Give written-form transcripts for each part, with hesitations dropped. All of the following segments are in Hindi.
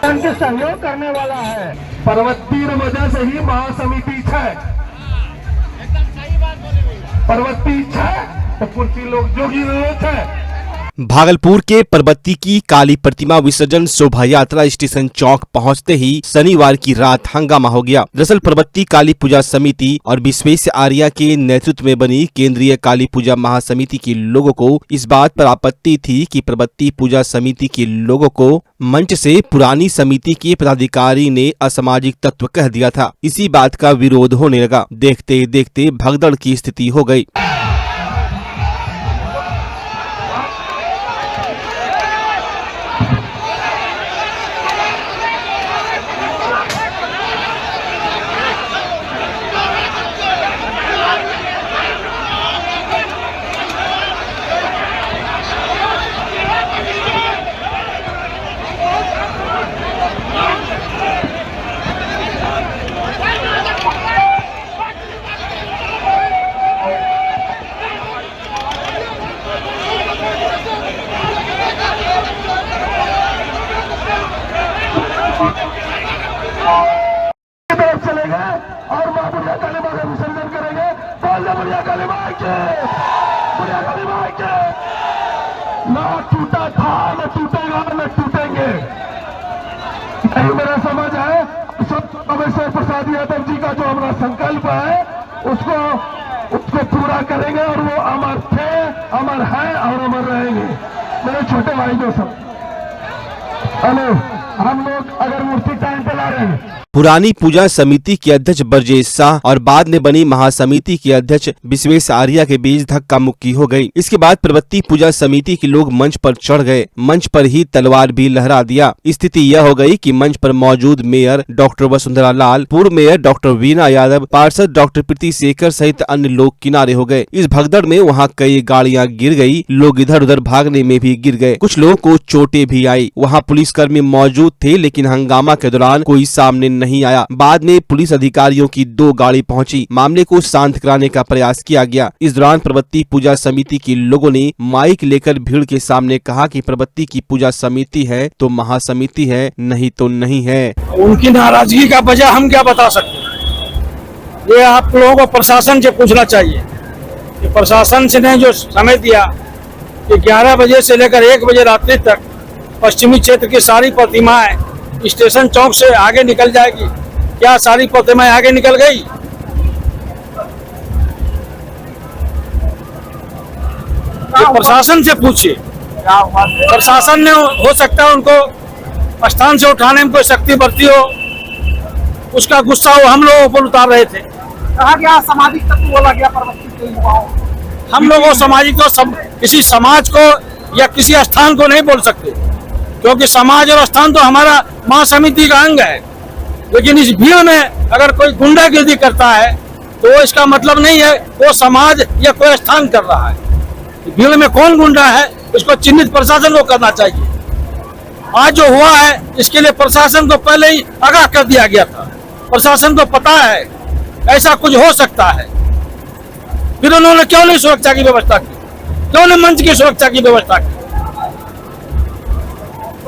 के सहयोग करने वाला है। पर्वतीय वजह से ही महासमिति है। पर्वतीय है तो कुर्सी लोग जोगी जरूरत है। भागलपुर के परबत्ती की काली प्रतिमा विसर्जन शोभा यात्रा स्टेशन चौक पहुंचते ही शनिवार की रात हंगामा हो गया। दरअसल परबत्ती काली पूजा समिति और विश्वेश आर्या के नेतृत्व में बनी केंद्रीय काली पूजा महासमिति के लोगों को इस बात पर आपत्ति थी कि परबत्ती पूजा समिति के लोगों को मंच से पुरानी समिति के पदाधिकारी ने असामाजिक तत्व कह दिया था। इसी बात का विरोध होने लगा। देखते देखते भगदड़ की स्थिति हो गई। चलेंगे और मां बुढ़िया काली मां का विसर्जन करेंगे। बोल दे बुढ़िया काली मां के, बुढ़िया काली मां के। ना टूटा था, न टूटेगा, न टूटेंगे। यही मेरा समझ है। सब अवश्य प्रसाद यादव जी का जो हमारा संकल्प है उसको पूरा करेंगे और वो अमर थे, अमर है और अमर रहेंगे। मेरे छोटे भाई जो सब हेलो, हम लोग अगर मूर्ति टाइम पे ला रहे हैं। पुरानी पूजा समिति के अध्यक्ष ब्रजेश शाह और बाद में बनी महासमिति के अध्यक्ष विश्वेश आर्या के बीच धक्का मुक्की हो गई। इसके बाद परबत्ती पूजा समिति के लोग मंच पर चढ़ गए। मंच पर ही तलवार भी लहरा दिया। स्थिति यह हो गई कि मंच पर मौजूद मेयर डॉक्टर वसुंधरा लाल, पूर्व मेयर डॉक्टर वीना यादव, पार्षद डॉक्टर प्रीति शेखर सहित अन्य लोग किनारे हो गए। इस भगदड़ में वहाँ कई गाड़ियाँ गिर गयी। लोग इधर उधर भागने में भी गिर गए। कुछ लोगों को चोटें भी आई। वहाँ पुलिसकर्मी मौजूद थे, लेकिन हंगामा के दौरान कोई सामने नहीं आया। बाद में पुलिस अधिकारियों की 2 गाड़ी पहुंची। मामले को शांत कराने का प्रयास किया गया। इस दौरान परबत्ती पूजा समिति के लोगों ने माइक लेकर भीड़ के सामने कहा कि परबत्ती की पूजा समिति है तो महासमिति है, नहीं तो नहीं है। उनकी नाराजगी का वजह हम क्या बता सकते? ये आप लोगों को प्रशासन से पूछना चाहिए कि प्रशासन से ने जो समय दिया कि 11 बजे से लेकर 1 बजे रात्रि तक पश्चिमी क्षेत्र की सारी प्रतिमाएं स्टेशन चौक से आगे निकल जाएगी। क्या सारी प्रतिमाएं आगे निकल गई? प्रशासन से पूछिए। प्रशासन ने हो सकता है उनको स्थान से उठाने में कोई शक्ति बरती हो, उसका गुस्सा वो हम लोगों पर उतार रहे थे। कहा गया सामाजिक तत्व बोला गया परबत्ती के युवाओं। हम लोगों सामाजिक को किसी समाज को या किसी स्थान को नहीं बोल सकते, क्योंकि समाज और स्थान तो हमारा महासमिति का अंग है। लेकिन इस भीड़ में अगर कोई गुंडागिर्दी करता है तो इसका मतलब नहीं है वो समाज या कोई स्थान कर रहा है। भीड़ में कौन गुंडा है इसको चिन्हित प्रशासन को करना चाहिए। आज जो हुआ है इसके लिए प्रशासन को पहले ही आगाह कर दिया गया था। प्रशासन को पता है ऐसा कुछ हो सकता है, फिर उन्होंने क्यों नहीं सुरक्षा की व्यवस्था की, क्यों नहीं मंच की सुरक्षा की व्यवस्था की?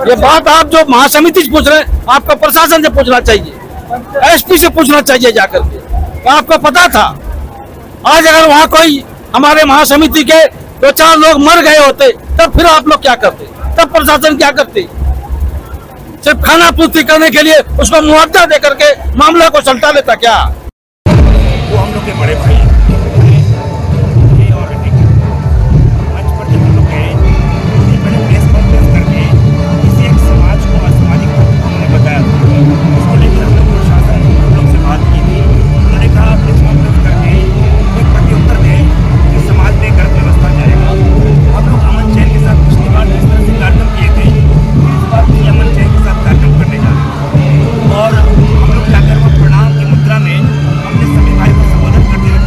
ये बात आप जो महासमिति से पूछ रहे हैं आपको प्रशासन से पूछना चाहिए, एसपी से पूछना चाहिए जाकर के। आपको पता था आज अगर वहाँ कोई हमारे महासमिति के 2-4 लोग मर गए होते तब फिर आप लोग क्या करते? तब प्रशासन क्या करते? सिर्फ खाना पूर्ति करने के लिए उसको मुआवजा दे करके मामला को सल्टा लेता क्या? वो हम लोग के बड़े भाई और हम लोग जाकर वो प्रणाम की मुद्रा में अपने सभी भाई को संबोधित करते हुए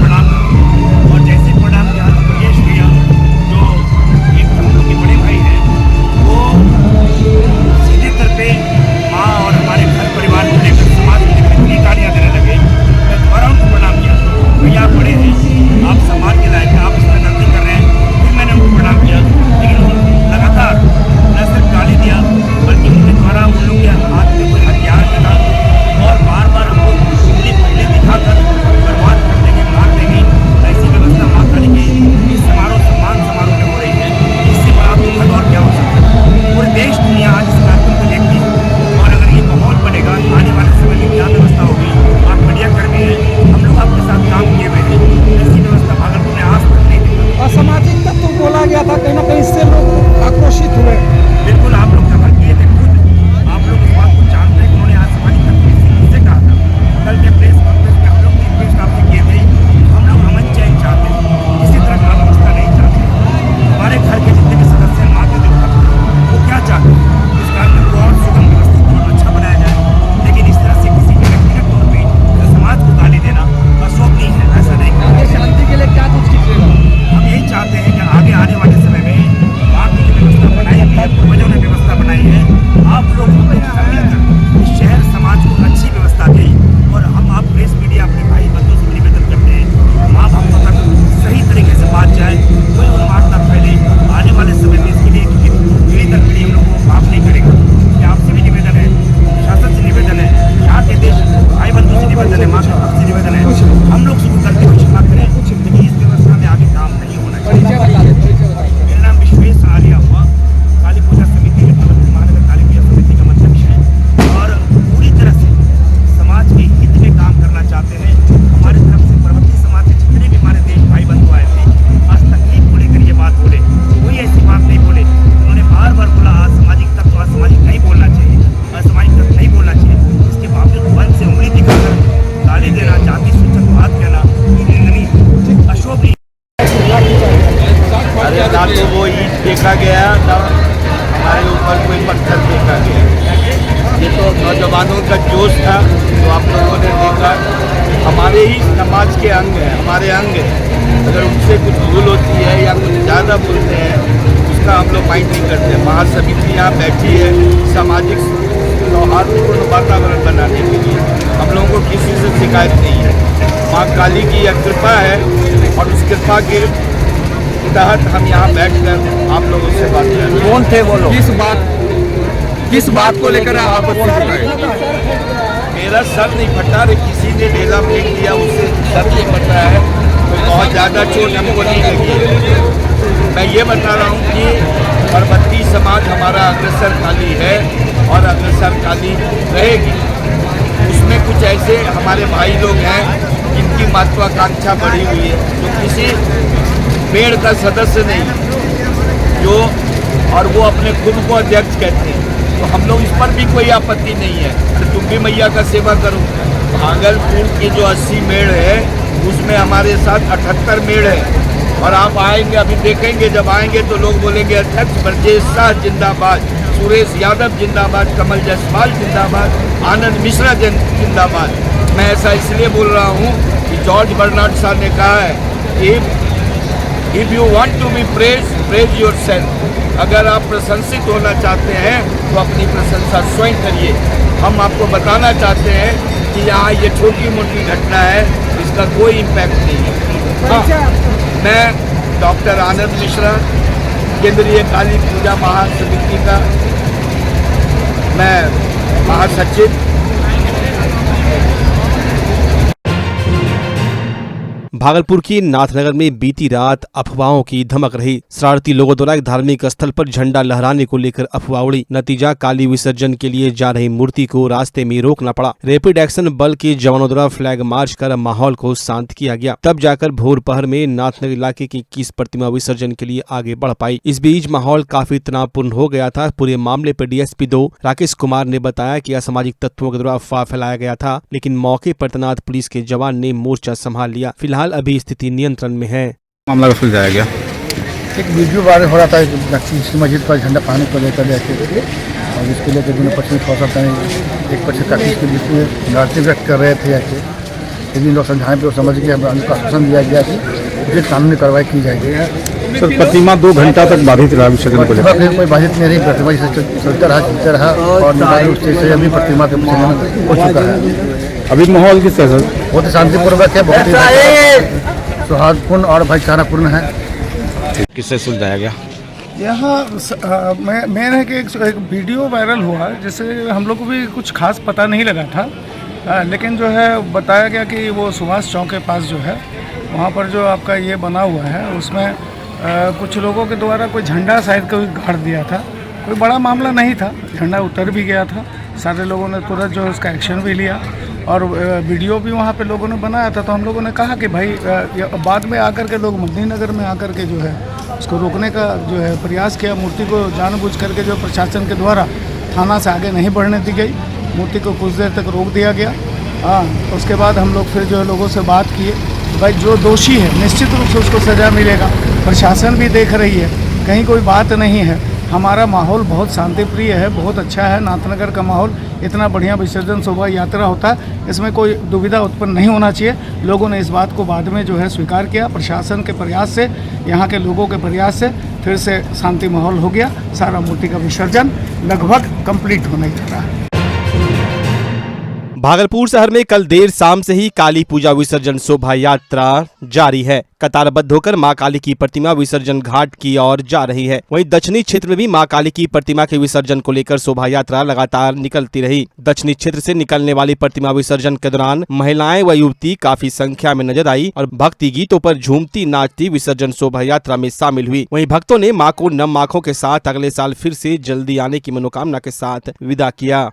ना तो वो ईंट फेंका गया ना हमारे ऊपर कोई पत्थर फेंका गया। ये तो नौजवानों का जोश था जो आप लोगों ने देखा। हमारे ही समाज के अंग हैं, हमारे अंग हैं। अगर उनसे कुछ भूल होती है या कुछ ज़्यादा बोलते हैं उसका हम लोग माइंड नहीं करते। महासमिति यहाँ बैठी है सामाजिक सौहार्दपूर्ण वातावरण बनाने के लिए। हम लोगों को किसी से शिकायत नहीं है। माँ काली की यह कृपा है और उस कृपा के तहत हम यहाँ बैठकर आप लोगों से बात कर रहे हैं। कौन थे वो लोग? किस बात को लेकर आपत्ति जताई? मेरा सर नहीं फटा रे, किसी ने ढेला फेंक दिया उससे सर नहीं फटा है। तो बहुत ज़्यादा चोट हमको नहीं लगी है। मैं ये बता रहा हूँ कि परबत्ती समाज हमारा अग्रसरकाली है और अग्रसरकाली रहेगी। उसमें कुछ ऐसे हमारे भाई लोग हैं जिनकी महत्वाकांक्षा बढ़ी हुई है, जो किसी पेड़ का सदस्य नहीं, जो और वो अपने खुद को अध्यक्ष कहते हैं। तो हम लोग इस पर भी कोई आपत्ति नहीं है। तो तुम भी मैया का सेवा करो। भागलपुर की जो 80 मेड़ है उसमें हमारे साथ 78 मेड़ है। और आप आएंगे, अभी देखेंगे, जब आएंगे तो लोग बोलेंगे अध्यक्ष ब्रजेश शाह जिंदाबाद, सुरेश यादव जिंदाबाद, कमल जायसवाल जिंदाबाद, आनंद मिश्रा जिंदाबाद। मैं ऐसा इसलिए बोल रहा हूँ कि जॉर्ज बर्नार्ड शाह ने कहा है if you want to be praise yourself. अगर आप प्रशंसित होना चाहते हैं तो अपनी प्रशंसा स्वयं करिए। हम आपको बताना चाहते हैं कि यहाँ ये छोटी मोटी घटना है, इसका कोई इम्पैक्ट नहीं है। हाँ, मैं डॉक्टर आनंद मिश्रा, केंद्रीय काली पूजा महासमिति का मैं महासचिव। भागलपुर के नाथनगर में बीती रात अफवाहों की धमक रही। शरारती लोगों द्वारा एक धार्मिक स्थल पर झंडा लहराने को लेकर अफवाह उड़ी। नतीजा काली विसर्जन के लिए जा रही मूर्ति को रास्ते में रोकना पड़ा। रैपिड एक्शन बल के जवानों द्वारा फ्लैग मार्च कर माहौल को शांत किया गया। तब जाकर भोर पहर में नाथनगर इलाके की 21 प्रतिमा विसर्जन के लिए आगे बढ़ पाई। इस बीच माहौल काफी तनावपूर्ण हो गया था। पूरे मामले पर DSP 2 राकेश कुमार ने बताया कि असामाजिक तत्वों के द्वारा अफवाह फैलाया गया था, लेकिन मौके पर तैनात पुलिस के जवान ने मोर्चा संभाल लिया। फिलहाल अभी स्थिति नियंत्रण में है। मामला का सुलझाया गया। एक वीडियो वायरल हो रहा था नक्सली मस्जिद पर झंडा फहराने को लेकर और इसके लेकर दोनों पश्चिमी खौसा एक पक्ष का के बीच में नाराजगी व्यक्त कर रहे थे। ऐसे लेकिन लोग समझाने पर समझ के हमको आश्वासन दिया गया कि उचित कानूनी कार्रवाई की जाएगी। सर, प्रतिमा 2 घंटा तक बाधित रहा विसर्जन को लेकर। फिर कोई बाधित नहीं रही, प्रतिमा चलता रहा और निकाय रूप से अभी प्रतिमा का विसर्जन हो चुका है। अभी माहौल किस तरह सर? बहुत ही शांतिपूर्वक है, बहुत ही सौहार्दपूर्ण और भाईचारापूर्ण है। किससे सुलझाया गया? यहाँ मेन है कि एक वीडियो वायरल हुआ जिससे हम लोग को भी कुछ खास पता नहीं लगा था। लेकिन जो है बताया गया कि वो सुभाष चौक के पास जो है वहाँ पर जो आपका ये बना हुआ है उसमें कुछ लोगों के द्वारा कोई झंडा शायद कोई गाड़ दिया था। कोई बड़ा मामला नहीं था, झंडा उतर भी गया था। सारे लोगों ने तुरंत जो है उसका एक्शन भी लिया और वीडियो भी वहाँ पे लोगों ने बनाया था। तो हम लोगों ने कहा कि भाई बाद में आकर के लोग मदनीनगर में आकर के जो है उसको रोकने का जो है प्रयास किया। मूर्ति को जानबूझ करके जो प्रशासन के द्वारा थाना से आगे नहीं बढ़ने दी गई, मूर्ति को कुछ देर तक रोक दिया गया। हाँ, उसके बाद हम लोग फिर जो है लोगों से बात किए, भाई जो दोषी है निश्चित रूप से उसको सज़ा मिलेगा। प्रशासन भी देख रही है, कहीं कोई बात नहीं है। हमारा माहौल बहुत शांतिप्रिय है, बहुत अच्छा है। नाथनगर का माहौल इतना बढ़िया विसर्जन शोभा यात्रा होता है, इसमें कोई दुविधा उत्पन्न नहीं होना चाहिए। लोगों ने इस बात को बाद में जो है स्वीकार किया। प्रशासन के प्रयास से, यहाँ के लोगों के प्रयास से फिर से शांति माहौल हो गया। सारा मूर्ति का विसर्जन लगभग कंप्लीट होने जा रहा है। भागलपुर शहर में कल देर शाम से ही काली पूजा विसर्जन शोभा यात्रा जारी है। कतारबद्ध होकर मां काली की प्रतिमा विसर्जन घाट की ओर जा रही है। वहीं दक्षिणी क्षेत्र में भी मां काली की प्रतिमा के विसर्जन को लेकर शोभा यात्रा लगातार निकलती रही। दक्षिणी क्षेत्र से निकलने वाली प्रतिमा विसर्जन के दौरान महिलाएं व युवती काफी संख्या में नजर आई और भक्ति गीतों पर झूमती नाचती विसर्जन शोभा यात्रा में शामिल हुई। वहीं भक्तों ने मां को नम आंखों के साथ अगले साल फिर से जल्दी आने की मनोकामना के साथ विदा किया।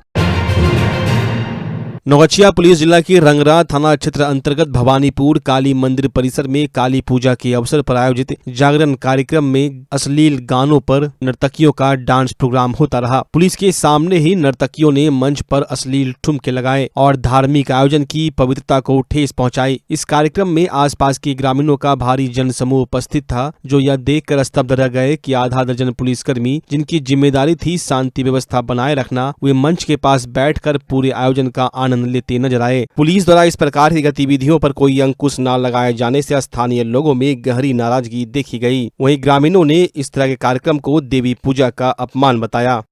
नौगछिया पुलिस जिला के रंगरा थाना क्षेत्र अंतर्गत भवानीपुर काली मंदिर परिसर में काली पूजा के अवसर पर आयोजित जागरण कार्यक्रम में अश्लील गानों पर नर्तकियों का डांस प्रोग्राम होता रहा। पुलिस के सामने ही नर्तकियों ने मंच पर अश्लील ठुमके लगाए और धार्मिक आयोजन की पवित्रता को ठेस पहुंचाई। इस कार्यक्रम में आसपास के ग्रामीणों का भारी जनसमूह उपस्थित था, जो यह देखकर स्तब्ध रह गए कि आधा दर्जन पुलिसकर्मी, जिनकी जिम्मेदारी थी शांति व्यवस्था बनाए रखना, वे मंच के पास बैठकर पूरे आयोजन का आनंद लेते नजर आए। पुलिस द्वारा इस प्रकार की गतिविधियों पर कोई अंकुश न लगाए जाने से स्थानीय लोगों में गहरी नाराजगी देखी गई। वहीं ग्रामीणों ने इस तरह के कार्यक्रम को देवी पूजा का अपमान बताया।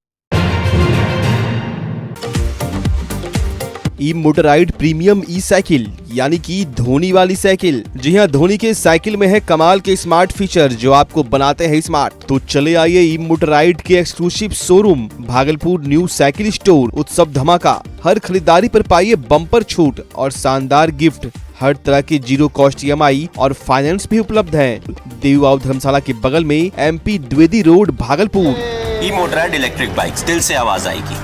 ई मोटराइड प्रीमियम ई साइकिल यानी कि धोनी वाली साइकिल। जी हाँ, धोनी के साइकिल में है कमाल के स्मार्ट फीचर जो आपको बनाते हैं स्मार्ट। तो चले आइए ई मोटराइड के exclusive showroom Bhagalpur new cycle store. उत्सव धमाका, हर खरीदारी पर पाइए बम्पर छूट और शानदार गिफ्ट। हर तरह की जीरो कॉस्ट EMI और फाइनेंस भी उपलब्ध है। देववाव धर्मशाला के बगल में MP द्विवेदी रोड भागलपुर। ई मोटराइड इलेक्ट्रिक बाइक्स, दिल से आवाज आएगी।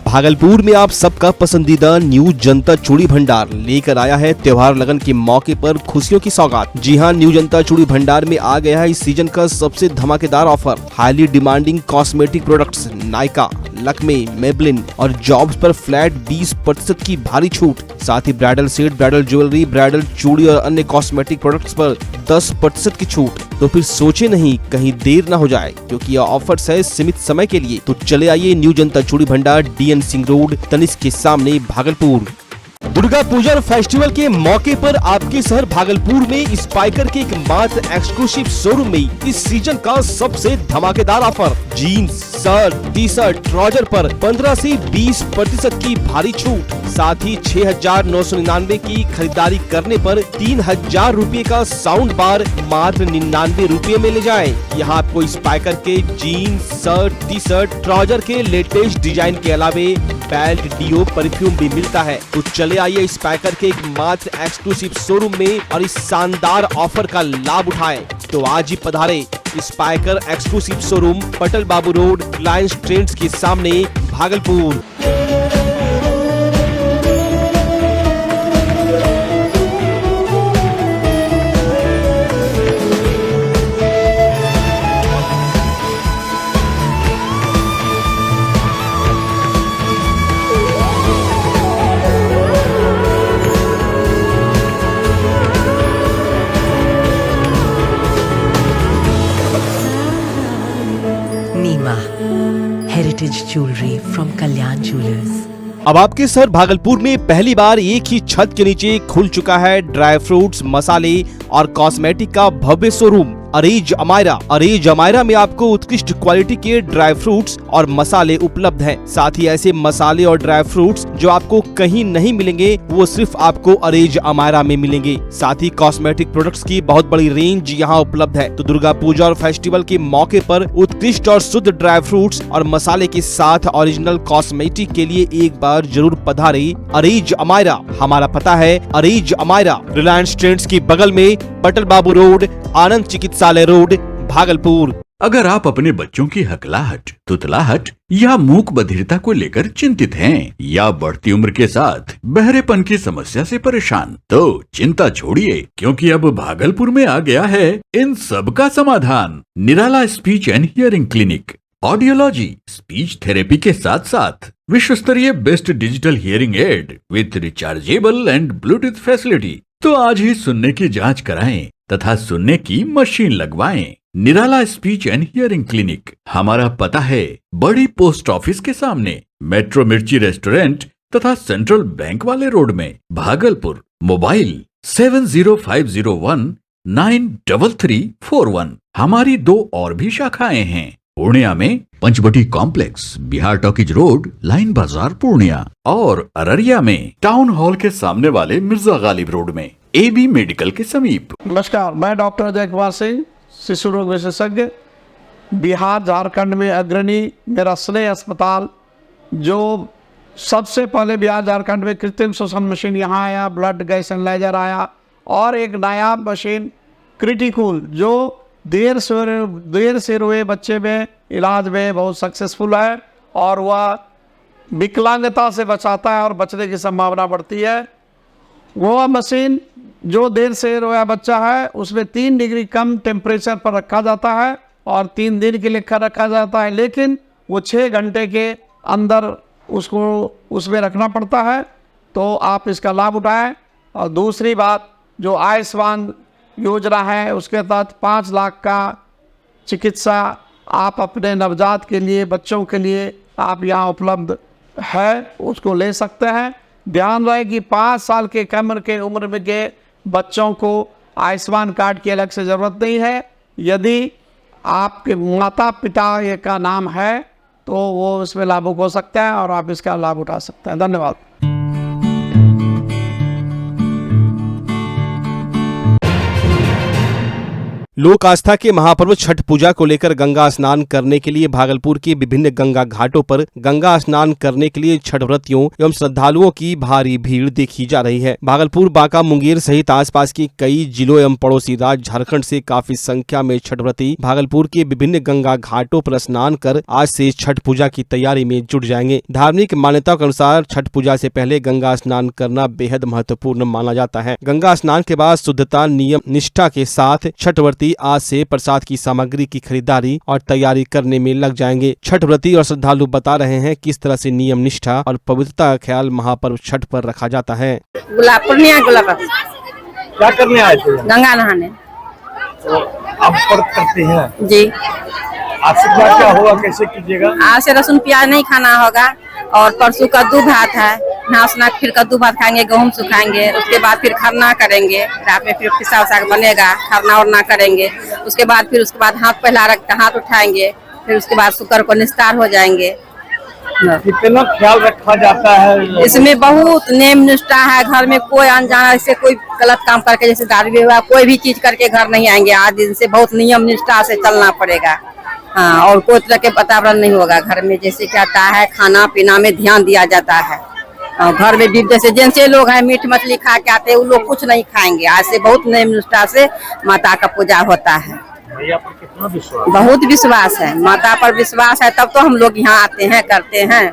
भागलपुर में आप सबका पसंदीदा न्यू जनता चूड़ी भंडार लेकर आया है त्योहार लगन के मौके पर खुशियों की सौगात। जी हां, न्यू जनता चूड़ी भंडार में आ गया है इस सीजन का सबसे धमाकेदार offer. Highly demanding cosmetic products Nykaa, Lakme, Maybelline और जॉब्स पर फ्लैट 20% की भारी छूट। साथ ही bridal set, bridal jewellery, bridal चूड़ी और अन्य कॉस्मेटिक प्रोडक्ट्स पर 10% की छूट। तो फिर सोचे नहीं, कहीं देर न हो जाए, क्योंकि यह ऑफर्स है सीमित समय के लिए। तो चले आइए न्यू जनता चूड़ी भंडार, DN सिंह रोड, तनिष्क के सामने, भागलपुर। दुर्गा पूजा फेस्टिवल के मौके पर आपके शहर भागलपुर में स्पाइकर के एक मात्र एक्सक्लूसिव शोरूम में इस सीजन का सबसे धमाकेदार offer. Jeans, shirt, T-shirt, trouser पर 15 से 20% की भारी छूट। साथ ही 6,999 की खरीदारी करने पर 3,000 रूपए का साउंड बार मात्र 99 रूपए में ले जाएं। यहाँ आपको स्पाइकर के जीन्स, शर्ट, टी-शर्ट, ट्राउजर के लेटेस्ट डिजाइन के अलावे बेल्ट, डियो, परफ्यूम भी मिलता है। तो चले आइए स्पाइकर के एक मात्र एक्सक्लूसिव शोरूम में और इस शानदार ऑफर का लाभ उठाएं। तो आज ही पधारे स्पाइकर एक्सक्लूसिव शोरूम, पटल बाबू रोड, रिलायंस ट्रेंड्स के सामने, Bhagalpur. Neema heritage jewellery from Kalyan jewellers. अब आपके शहर भागलपुर में पहली बार एक ही छत के नीचे खुल चुका है ड्राई फ्रूट्स, मसाले और कॉस्मेटिक का भव्य शोरूम अरेज अमायरा। अरेज अमायरा में आपको उत्कृष्ट क्वालिटी के ड्राई फ्रूट्स और मसाले उपलब्ध हैं। साथ ही ऐसे मसाले और ड्राई फ्रूट्स जो आपको कहीं नहीं मिलेंगे, वो सिर्फ आपको अरेज अमायरा में मिलेंगे। साथ ही कॉस्मेटिक प्रोडक्ट्स की बहुत बड़ी रेंज यहाँ उपलब्ध है। तो दुर्गा पूजा और फेस्टिवल के मौके पर उत्कृष्ट और शुद्ध ड्राई फ्रूट्स और मसाले के साथ ओरिजिनल कॉस्मेटिक के लिए एक बार जरूर पधारे अरेज अमायरा। हमारा पता है अरेज अमायरा, रिलायंस ट्रेंड्स के बगल में, पटल बाबू रोड, आनंद चिकित्सालय रोड, भागलपुर। अगर आप अपने बच्चों की हकलाहट, तुतलाहट या मूक बधिरता को लेकर चिंतित हैं या बढ़ती उम्र के साथ बहरेपन की समस्या से परेशान, तो चिंता छोड़िए, क्योंकि अब भागलपुर में आ गया है इन सब का समाधान। Nirala speech and hearing clinic. Audiology, speech therapy के साथ साथ विश्व स्तरीय best digital hearing aid with rechargeable and Bluetooth facility. तो आज ही सुनने की जांच कराएं तथा सुनने की मशीन लगवाएं। निराला स्पीच एंड हियरिंग क्लिनिक। हमारा पता है बड़ी पोस्ट ऑफिस के सामने, मेट्रो मिर्ची रेस्टोरेंट तथा सेंट्रल बैंक वाले रोड में, भागलपुर। मोबाइल 7050193341। हमारी 2 और भी शाखाएं हैं। पूर्णिया में Panchvati complex, Bihar talkies road, line Bazar, Purnia, और अररिया में टाउन हॉल के सामने वाले मिर्जा गालिब रोड में, AB मेडिकल के समीप। नमस्कार, मैं डॉक्टर अजय कुमार सिंह, शिशु रोग विशेषज्ञ, बिहार झारखंड में अग्रणी। मेरा स्नेह अस्पताल, जो सबसे पहले बिहार झारखंड में कृत्रिम श्वसन मशीन यहाँ आया, ब्लड गैस एनालाइजर आया, और एक नायाब मशीन क्रिटिकूल, जो देर से रोए बच्चे में इलाज में बहुत सक्सेसफुल है, और वह विकलांगता से बचाता है और बचने की संभावना बढ़ती है। गोवा मशीन जो देर से रोया बच्चा है उसमें 3 डिग्री कम टेम्परेचर पर रखा जाता है और 3 दिन के लिए रखा जाता है, लेकिन वो 6 घंटे के अंदर उसको उसमें रखना पड़ता है। तो आप इसका लाभ उठाएं। और दूसरी बात, जो आयुष्मान योजना है उसके तहत 5 लाख का चिकित्सा आप अपने नवजात के लिए, बच्चों के लिए आप यहाँ उपलब्ध है, उसको ले सकते हैं। ध्यान रहे कि 5 साल के कम के उम्र में के बच्चों को आयुष्मान कार्ड की अलग से ज़रूरत नहीं है। यदि आपके माता पिता का नाम है तो वो इसमें लाभुक हो सकता है और आप इसका लाभ उठा सकते हैं। धन्यवाद। लोक आस्था के महापर्व छठ पूजा को लेकर गंगा स्नान करने के लिए भागलपुर के विभिन्न गंगा घाटों पर गंगा स्नान करने के लिए छठ व्रतियों एवं श्रद्धालुओं की भारी भीड़ देखी जा रही है। भागलपुर, बांका, मुंगेर सहित आसपास के कई जिलों एवं पड़ोसी राज्य झारखंड से काफी संख्या में छठ व्रती भागलपुर के विभिन्न गंगा घाटों पर स्नान कर आज से छठ पूजा की तैयारी में जुट जाएंगे। धार्मिक मान्यताओं के अनुसार छठ पूजा से पहले गंगा स्नान करना बेहद महत्वपूर्ण माना जाता है। गंगा स्नान के बाद शुद्धता, नियम, निष्ठा के साथ छठ व्रती आज से प्रसाद की सामग्री की खरीदारी और तैयारी करने में लग जाएंगे। छठ व्रती और श्रद्धालु बता रहे हैं किस तरह से नियम, निष्ठा और पवित्रता का ख्याल महापर्व छठ पर रखा जाता है। पूर्णिया क्या करने आए थे? गंगा नहाने। तो आप व्रत करते हैं जी। आज से क्या होगा, कैसे कीजिएगा? आज से लहसुन प्याज नहीं खाना होगा और परसों कद्दू भात है, नहा फिर कद्दू भात खाएंगे, गेहूँ सुखाएंगे, उसके बाद फिर खरना करेंगे। रात में फिर पिसा उसा बनेगा, खरना उरना करेंगे। उसके बाद हाथ पहला रख हाथ उठाएंगे, फिर उसके बाद शुक्र को निस्तार हो जाएंगे। कितना ख्याल रखा जाता है इसमें? बहुत नियम निष्ठा है। घर में कोई अनजाना ऐसे कोई गलत काम करके, जैसे दारू हुआ, कोई भी चीज करके घर नहीं आएंगे। आज दिन से बहुत नियम निष्ठा से चलना पड़ेगा। हाँ, और कोई तरह के वातावरण नहीं होगा घर में। जैसे कहता है खाना पीना में ध्यान दिया जाता है। घर में भी जैसे लोग हैं मीट मछली खा के आते हैं, वो लोग कुछ नहीं खाएंगे। आज से बहुत नियम निष्ठा से माता का पूजा होता है। मैया पर कितना विश्वास? बहुत विश्वास है, माता पर विश्वास है, तब तो हम लोग यहाँ आते हैं, करते हैं।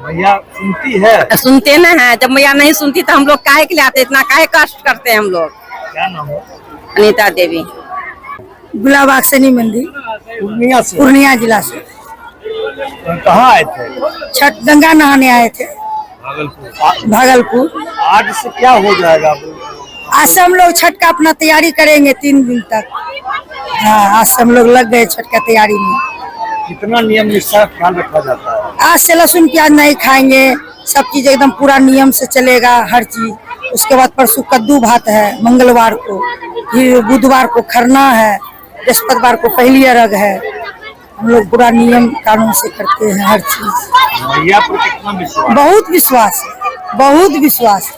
मैया सुनती है? सुनते न है। जब मैया नहीं सुनती तो हम लोग काहे के लिए आते, इतना काहे कष्ट करते हैं हम लोग। क्या नाम है? अनीता देवी, गुलाबाक्सनी मंदिर, पूर्णिया से। पूर्णिया जिला से। कहाँ आए थे? छठ गंगा नहाने आए थे, भागलपुर। आज से क्या हो जाएगा? आज से हम लोग छठ का अपना तैयारी करेंगे 3 दिन तक। हाँ, आज से हम लोग लग गए छठ का तैयारी में। कितना नियम निष्ठा ख्याल रखा जाता है? आज से लहसुन प्याज नहीं खाएंगे, सब चीज एकदम पूरा नियम से चलेगा, हर चीज। उसके बाद परसों कद्दू भात है, मंगलवार को, फिर बुधवार को खरना है, बृहस्पतिवार को पहली अर्घ है। हम लोग पूरा नियम कानून से करते हैं हर चीज। मैया पर कितना विश्वास? बहुत विश्वास है, बहुत विश्वास है।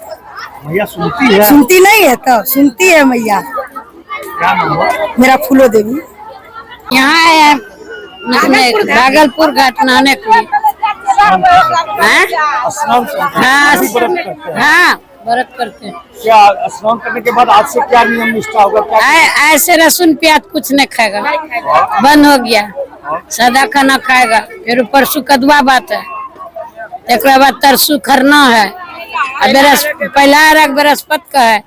मैया सुनती है? सुनती नहीं है तो सुनती है मैया। क्या नाम है? मेरा फूलो देवी। यहाँ आए भागलपुर घाट नहाने के लिए। हाँ, व्रत करते हैं। क्या स्नान करने के बाद आज से क्या नियम निष्ठा होगा? ऐसे लहसुन प्याज कुछ नहीं खाएगा, बंद हो गया। सादा खाना खाएगा। फिर परसों कदुआ बात है, एक बाद तरसू खरना है, पहला अर्घ बृहस्पति का है।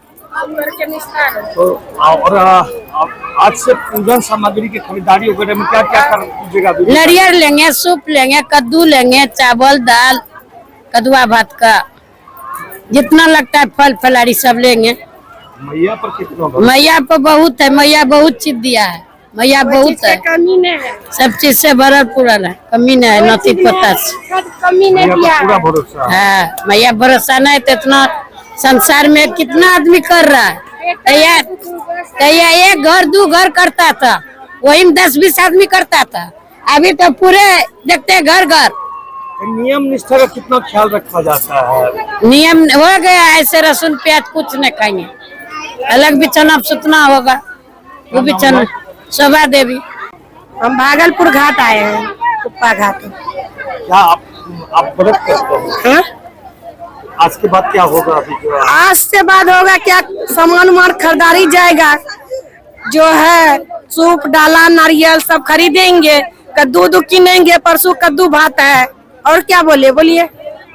तो और आज से पूजन सामग्री की खरीदारी वगैरह में क्या क्या कर दीजिएगा? नारियल लेंगे, सूप लेंगे, कद्दू लेंगे, चावल दाल, कदुआ भात का जितना लगता है फल फलारी सब लेंगे। मैया पर कितना? मैया पर बहुत है, मैया बहुत चीज दिया है, मैया बहुत है, कमी नहीं है, सब चीज से भरल पूरल है, कमी नहीं है, नती पता से कमी नहीं दिया है। हाँ, मैया भरोसा नहीं तो इतना संसार में कितना आदमी कर रहा है। तैया 1 घर 2 घर करता था, वही में 10-20 आदमी करता था। अभी तो पूरे देखते घर घर। नियम निष्ठा का कितना ख्याल रखा जाता है? नियम हो गया, ऐसे लहसुन प्याज कुछ नहीं खाएंगे। अलग बिछना सुतना होगा, वो बिछना। शोभा देवी। हम भागलपुर घाट आए हैं, कुप्पा घाट। क्या आप व्रत करते हैं? आज के बाद क्या होगा? अभी जो आज से बाद होगा क्या, सामान उमान खरीदारी जाएगा, जो है सूप डाला नारियल सब खरीदेंगे, कद्दू किनेंगे, परसों कद्दू भात है। और क्या बोलिए?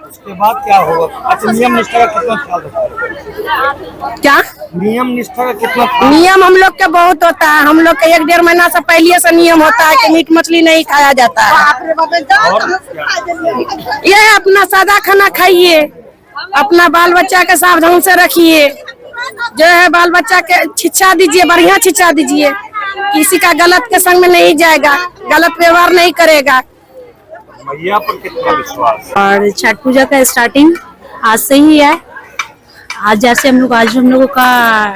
उसके बाद क्या होगा? अच्छा, नियम निष्ठा का कितना ख्याल रखा? क्या नियम निष्ठा का कितना नियम हम लोग का बहुत होता है। हम लोग का 1-1.5 महीना से पहले से नियम होता है कि मीट मछली नहीं खाया जाता है। ये अपना सादा खाना खाइए, अपना बाल बच्चा के सावधान से रखिए। जो है बाल बच्चा के शिक्षा दीजिए, बढ़िया शिक्षा दीजिए। किसी का गलत के संग में नहीं जाएगा, गलत व्यवहार नहीं करेगा। मैया पर कितना विश्वास? और छठ पूजा का स्टार्टिंग आज से ही है। आज जैसे आज हम लोगों का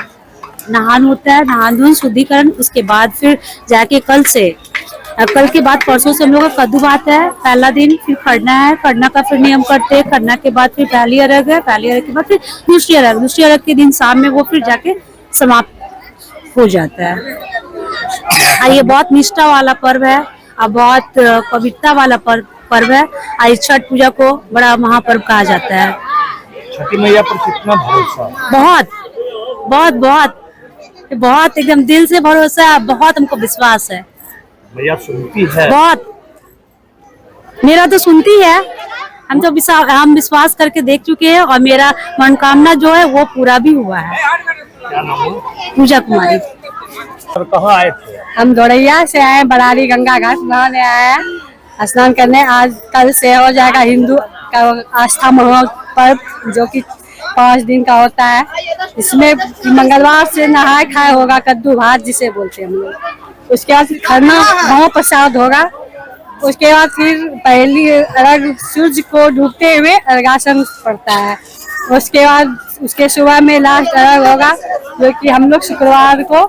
नहान होता है, नहान धोन शुद्धिकरण, उसके बाद फिर जाके कल के बाद परसों से हम लोग का कद्दू भात है। पहला दिन फिर खरना है, खरना का फिर नियम करते हैं। खरना के बाद फिर पहली अर्घ है, पहली अर्घ के बाद फिर दूसरी अर्घ के दिन शाम में वो फिर जाके समाप्त हो जाता है। ये बहुत निष्ठा वाला पर्व है और बहुत पवित्रता वाला पर्व है। आज छठ पूजा को बड़ा महापर्व कहा जाता है। छठी मैया पर कितना भरोसा? बहुत बहुत बहुत बहुत एकदम दिल से भरोसा है, बहुत हमको विश्वास है। मैया सुनती है? बहुत, मेरा तो सुनती है। हम विश्वास करके देख चुके हैं और मेरा मनोकामना जो है वो पूरा भी हुआ है। क्या नाम है? पूजा कुमारी। और कहाँ आए थे? हम दौड़ैया से आए, बरारी गंगा घाट नहाने आए हैं, स्नान करने। आज कल से हो जाएगा हिंदू का आस्था महापर्व, जो कि 5 दिन का होता है। इसमें मंगलवार से नहाए खाए होगा कद्दू भात जिसे बोलते हैं हम लोग। उसके बाद खरना गाँव प्रसाद होगा। उसके बाद फिर पहली अर्घ सूर्य को डूबते हुए अर्घासन पड़ता है। उसके बाद उसके सुबह में लास्ट अर्घ होगा, जो कि हम लोग शुक्रवार को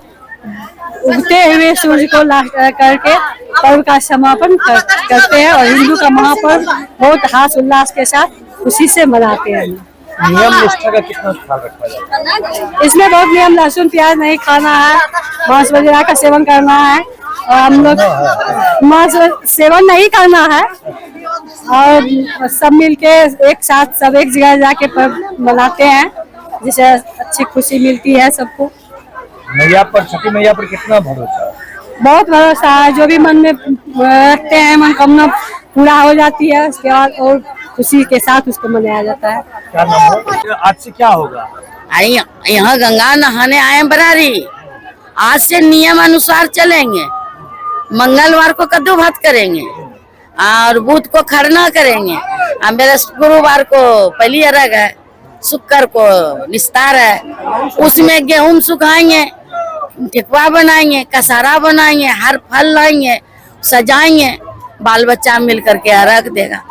उगते हुए सूर्य को लास्ट करके पर्व का समापन करते हैं। और हिंदू का महापर्व बहुत हर्ष उल्लास के साथ खुशी से मनाते हैं। नियम निष्ठा का कितना ख्याल रखा जाता है? इसमें बहुत नियम, लहसुन प्याज नहीं खाना है, मांस वगैरह का सेवन करना है। और हम लोग मांस सेवन नहीं करना है। और सब मिलके एक साथ सब एक जगह जाके पर्व मनाते हैं, जिससे अच्छी खुशी मिलती है सबको। मैया पर, छठी मैया पर कितना भरोसा? बहुत भरोसा है। जो भी मन में रखते हैं मनोकामना पूरा हो जाती है। उसके बाद और खुशी के साथ उसको मनाया जाता है। क्या नाम है? आज से क्या होगा? यहाँ गंगा नहाने आए बरारी। आज से नियम अनुसार चलेंगे। मंगलवार को कद्दू भात करेंगे और बुध को खरना करेंगे। मेरे गुरुवार को पहली अर्घ है, शुक्र को निस्तार है। उसमें गेहूं सुखाएंगे, ठेकुआ बनाएंगे, कसारा बनाएंगे, हर फल लाएंगे, सजाएंगे। बाल बच्चा मिल करके अर्घ देगा।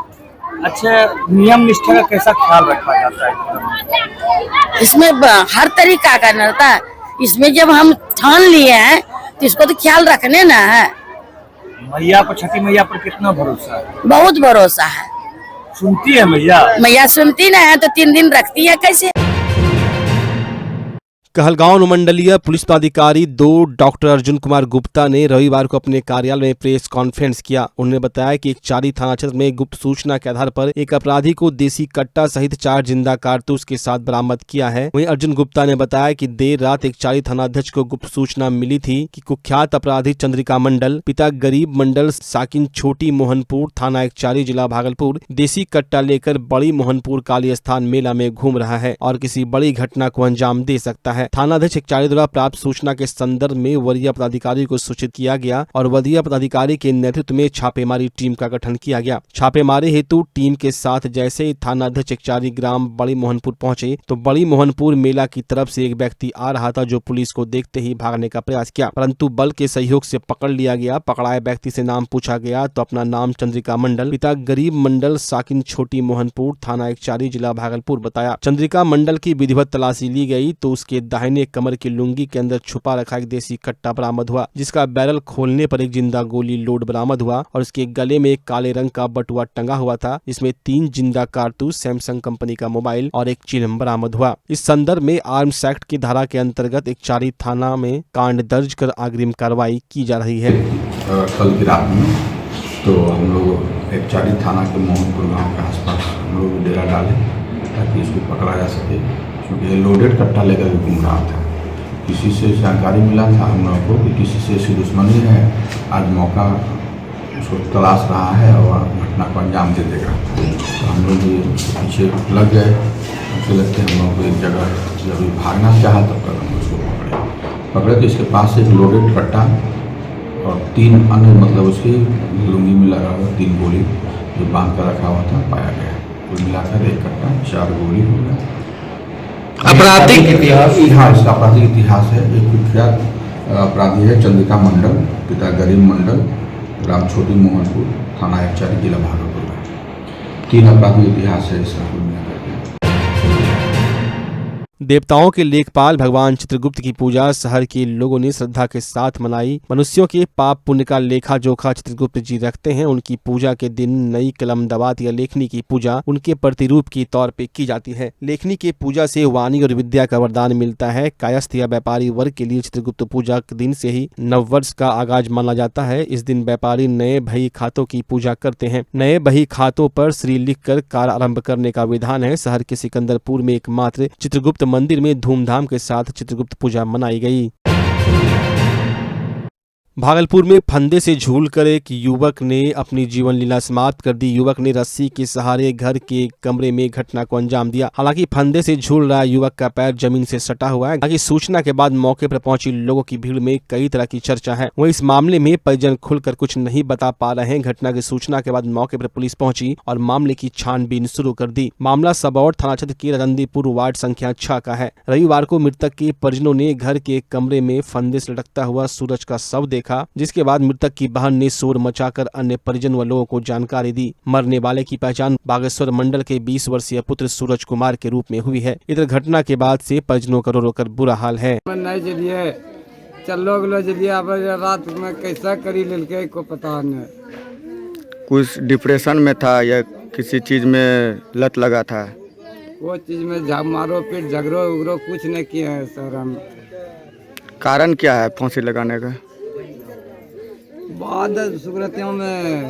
अच्छा, नियम निष्ठा का कैसा ख्याल रखा जाता है? इसमें हर तरीका का रहता है। इसमें जब हम ठान लिए हैं तो इसको तो ख्याल रखने ना है। मैया पर, छठी मैया पर कितना भरोसा है? बहुत भरोसा है। सुनती है मैया? मैया सुनती ना है तो 3 दिन रखती है कैसे? कहलगांव अनुमंडलीय पुलिस पदाधिकारी 2 डॉक्टर अर्जुन कुमार गुप्ता ने रविवार को अपने कार्यालय में प्रेस कॉन्फ्रेंस किया। उन्होंने बताया कि एक चारी थाना क्षेत्र में गुप्त सूचना के आधार पर एक अपराधी को देसी कट्टा सहित 4 जिंदा कारतूस के साथ बरामद किया है। वहीं अर्जुन गुप्ता ने बताया कि देर रात एक चारी थानाध्यक्ष को गुप्त सूचना मिली थी कि कुख्यात अपराधी चंद्रिका मंडल, पिता गरीब मंडल, साकिन छोटी मोहनपुर, थाना एक चारी, जिला भागलपुर, देसी कट्टा लेकर बड़ी मोहनपुर काली स्थान मेला में घूम रहा है और किसी बड़ी घटना को अंजाम दे सकता है। थानाध्यक्ष एकचारी द्वारा प्राप्त सूचना के संदर्भ में वरीय पदाधिकारी को सूचित किया गया और वरीय पदाधिकारी के नेतृत्व में छापेमारी टीम का गठन किया गया। छापेमारी हेतु टीम के साथ जैसे ही थानाध्यक्ष एकचारी ग्राम बड़ी मोहनपुर पहुंचे तो बड़ी मोहनपुर मेला की तरफ से एक व्यक्ति आ रहा था, जो पुलिस को देखते ही भागने का प्रयास किया, परंतु बल के सहयोग से पकड़ लिया गया। पकड़ाए व्यक्ति से नाम पूछा गया तो अपना नाम चंद्रिका मंडल, पिता गरीब मंडल, साकिन छोटी मोहनपुर, थाना एकचारी, जिला भागलपुर बताया। चंद्रिका मंडल की विधिवत तलाशी ली गई तो उसके दाहिने कमर की लुंगी के अंदर छुपा रखा एक देसी कट्टा बरामद हुआ, जिसका बैरल खोलने पर एक जिंदा गोली लोड बरामद हुआ और उसके गले में एक काले रंग का बटुआ टंगा हुआ था, जिसमें 3 जिंदा कारतूस, सैमसंग कंपनी का मोबाइल और एक चिलम बरामद हुआ। इस संदर्भ में आर्म्स एक्ट की धारा के अंतर्गत एकचारी थाना में कांड दर्ज कर अग्रिम कार्रवाई की जा रही है। कल की रात में तो हम लोग एकचारी थाना के मोहनपुर गाँव के आसपास हम लोग डेरा डाले ताकि इसको पकड़ा जा सके, क्योंकि ये लोडेड कट्टा लेकर घूम रहा था। किसी से जानकारी मिला था हम लोगों को कि किसी से इसकी दुश्मनी है। आज मौका उसको तलाश रहा है और घटना को अंजाम दे देगा। तो हम लोग भी उसके पीछे लग गए। मुझे लगते हैं हम लोग को एक जगह जब भागना चाहा तब तक हम उसको पकड़े तो इसके पास एक लोडेड कट्टा और 3 अन्य मतलब उसकी लुंगी में लगा हुआ 3 गोली जो बांध कर रखा हुआ था पाया गया। कुल मिलाकर 1 कट्टा 4 गोली हो गया। आपराधिक इतिहास? हाँ, इसका आपराधिक इतिहास है। एक कुख्यात अपराधी है चंद्रिका मंडल, पिता गरीब मंडल, ग्राम छोटी मोहनपुर, थाना एकचारी, जिला भागलपुर का। 3 आपराधिक इतिहास है इसका कुल मिलाकर। देवताओं के लेखपाल भगवान चित्रगुप्त की पूजा शहर के लोगों ने श्रद्धा के साथ मनाई। मनुष्यों के पाप पुण्य का लेखा जोखा चित्रगुप्त जी रखते हैं। उनकी पूजा के दिन नई कलम दवात या लेखनी की पूजा उनके प्रतिरूप के तौर पे की जाती है। लेखनी के पूजा से वाणी और विद्या का वरदान मिलता है। कायस्थ या व्यापारी वर्ग के लिए चित्रगुप्त पूजा के दिन से ही नववर्ष का आगाज माना जाता है। इस दिन व्यापारी नए बही खातों की पूजा करते हैं। नए बही खातों पर श्री लिखकर कार्य आरंभ करने का विधान है। शहर के सिकंदरपुर में एकमात्र चित्रगुप्त मंदिर में धूमधाम के साथ चित्रगुप्त पूजा मनाई गई। भागलपुर में फंदे से झूलकर एक युवक ने अपनी जीवन लीला समाप्त कर दी। युवक ने रस्सी के सहारे घर के कमरे में घटना को अंजाम दिया। हालांकि फंदे से झूल रहा युवक का पैर जमीन से सटा हुआ है। हालांकि सूचना के बाद मौके पर पहुंची लोगों की भीड़ में कई तरह की चर्चा है। वहीं इस मामले में परिजन खुलकर कुछ नहीं बता पा रहे हैं। घटना की सूचना के बाद मौके पर पुलिस पहुंची और मामले की छानबीन शुरू कर दी। मामला सबौर थाना क्षेत्र के रतनदीपुर वार्ड संख्या 6 का है। रविवार को मृतक के परिजनों ने घर के कमरे में फंदे से लटकता हुआ सूरज का शव देखा, जिसके बाद मृतक की बहन ने शोर मचाकर अन्य परिजन व लोगों को जानकारी दी। मरने वाले की पहचान बागेश्वर मंडल के 20 वर्षीय पुत्र सूरज कुमार के रूप में हुई है। इधर घटना के बाद से परिजनों का रो कर बुरा हाल है। रात में कैसा करी लड़के को पता नहीं, कुछ डिप्रेशन में था या किसी चीज में लत लगा था? वो चीज में मारो पीट झगड़ो उगड़ो कुछ नहीं किया है सर। हम कारण क्या है फांसी लगाने का? बाद सुगरतियों में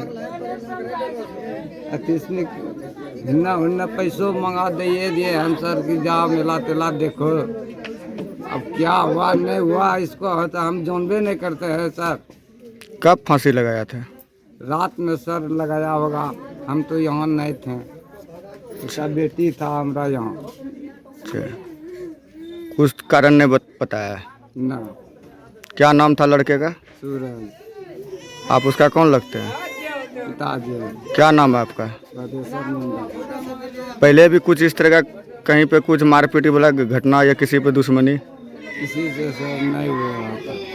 हिन्ना पैसों मंगा दिए हम सर की जाओ मेला तेला देखो। अब क्या हुआ नहीं हुआ इसको होता हम जानबे नहीं करते हैं सर। कब फांसी लगाया था? रात में सर लगाया होगा, हम तो यहाँ नहीं थे। उसका बेटी था हमारा यहाँ। कुछ कारण नहीं बताया ना। क्या नाम था लड़के का? सूरज। आप उसका कौन लगते हैं? पिताजी। क्या नाम है आपका? बागेश्वर मंडल। पहले भी कुछ इस तरह का कहीं पे कुछ मारपीट वाला घटना या किसी पे दुश्मनी? किसी से नहीं हुआ था।